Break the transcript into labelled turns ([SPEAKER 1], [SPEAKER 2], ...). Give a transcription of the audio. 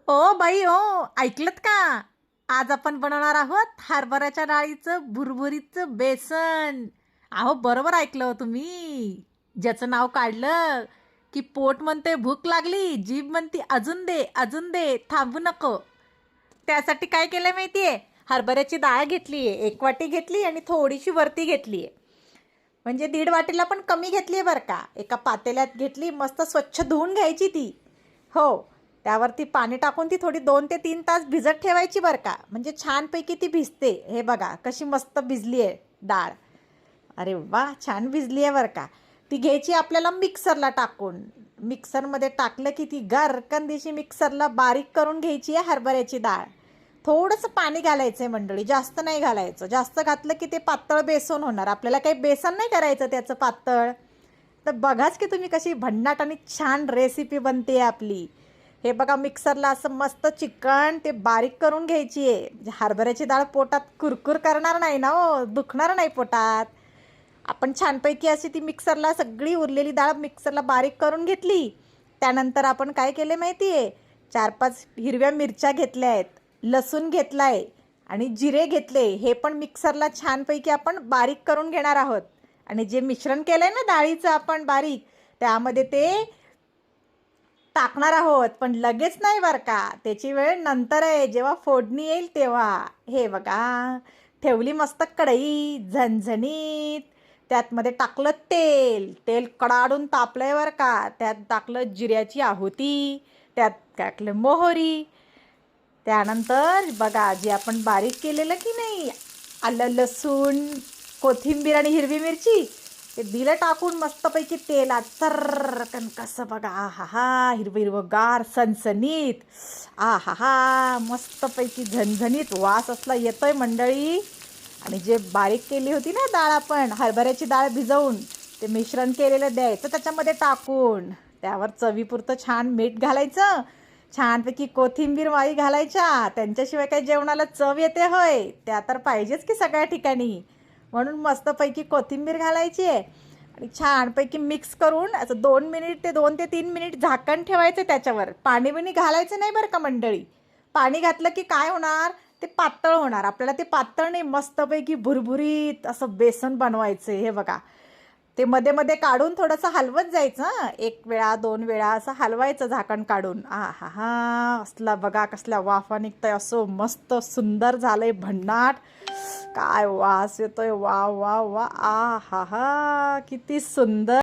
[SPEAKER 1] O by ओ, ऐकलत का? आज आपण बनवणार आहोत हरभऱ्याच्या डाळीचं भुरभुरीचं बेसन. अहो बरोबर ऐकलं हो तुम्ही. ज्याचं नाव काढलं की पोट म्हणते भूक लागली, जीभ म्हणते अजून दे अजून दे, थांबू नको. त्यासाठी काय केलंय माहितीये? हरभऱ्याची डाळ घेतलीये, 1 वाटी घेतली आणि थोडीशी वरती घेतलीये. म्हणजे 1.5 वाटीला पण कमी घेतली आहे बरं का. एका पातेल्यात घेतली, मस्त स्वच्छ धुवून घ्यायची ती. हो, त्यावरती पाणी टाकून ती थोडी 2 ते 3 तास भिजत ठेवायची बरं का. म्हणजे छानपैकी ती भिजते. हे बघा कशी मस्त भिजली आहे डाळ. अरे वा, छान भिजली आहे बरं का. ती घ्यायची आपल्याला मिक्सरला टाकून. मिक्सरमध्ये टाकलं की ती गरकंदीशी मिक्सरला बारीक करून घ्यायची आहे हरभऱ्याची डाळ. थोडंसं पाणी घालायचं आहे मंडळी, जास्त नाही घालायचं. जास्त घातलं की ते पातळ बेसन होणार. आपल्याला काही बेसन नाही करायचं त्याचं पातळ. तर बघाच की तुम्ही कशी भन्नाट आणि छान रेसिपी बनते आपली. हे बघा मिक्सरला असं मस्त चिकन ते बारीक करून घ्यायची आहे. म्हणजे हरभऱ्याची डाळ पोटात कुरकुर करणार नाही ना हो, दुखणार नाही पोटात. आपण छानपैकी अशी ती मिक्सरला सगळी उरलेली डाळ मिक्सरला बारीक करून घेतली. त्यानंतर आपण काय केले माहिती आहे? 4-5 हिरव्या मिरच्या घेतल्या आहेत, लसूण घेतला आहे आणि जिरे घेतले. हे पण मिक्सरला छानपैकी आपण बारीक करून घेणार आहोत. आणि जे मिश्रण केलं आहे ना डाळीचं आपण बारीक, त्यामध्ये ते टाकणार आहोत. पण लगेच नाही बरं का, त्याची वेळ नंतर आहे, जेव्हा फोडणी येईल तेव्हा. हे बघा, ठेवली मस्त कढई झणझणीत. त्यातमध्ये टाकलं तेल. तेल कडाडून तापलंय बरं का. त्यात टाकलं जिऱ्याची आहुती, त्यात टाकलं मोहरी. त्यानंतर बघा जे आपण बारीक केलेलं की नाही, आलं लसूण कोथिंबीर आणि हिरवी मिरची, ते दिलं टाकून मस्तपैकी तेलात चर्रकन. कसं बघा, आ हा हा, हिरवं हिरवंगार सणसणीत, आ हा हा, मस्तपैकी झणझणीत वास असला येतोय मंडळी. आणि जे बारीक केली होती ना डाळ आपण, हरभऱ्याची डाळ भिजवून, ते मिश्रण केलेलं द्यायचं त्याच्यामध्ये टाकून. त्यावर चवीपुरतं छान मीठ घालायचं, छानपैकी कोथिंबीर वाई घालायच्या. त्यांच्याशिवाय काही जेवणाला चव येते होय? त्या तर पाहिजेच की सगळ्या ठिकाणी. म्हणून मस्तपैकी कोथिंबीर घालायची आहे आणि छानपैकी मिक्स करून असं 2 मिनिट ते 2 ते 3 मिनिट झाकण ठेवायचं त्याच्यावर. पाणी बिणी घालायचं नाही बरं का मंडळी. पाणी घातलं की काय होणार? ते पातळ होणार. आपल्याला ते पातळ नाही, मस्तपैकी भुरभुरीत असं बेसन बनवायचं. हे बघा, ते मध्ये मध्ये काढून थोडंसं हलवत जायचं. 1 वेळा 2 वेळा असं हलवायचं झाकण काढून. आ हा हा, असला बघा कसल्या वाफा निघतंय, असं मस्त सुंदर झालंय भन्नाट. काय वास येतोय, वा वा वा, आ हा हा, किती सुंदर.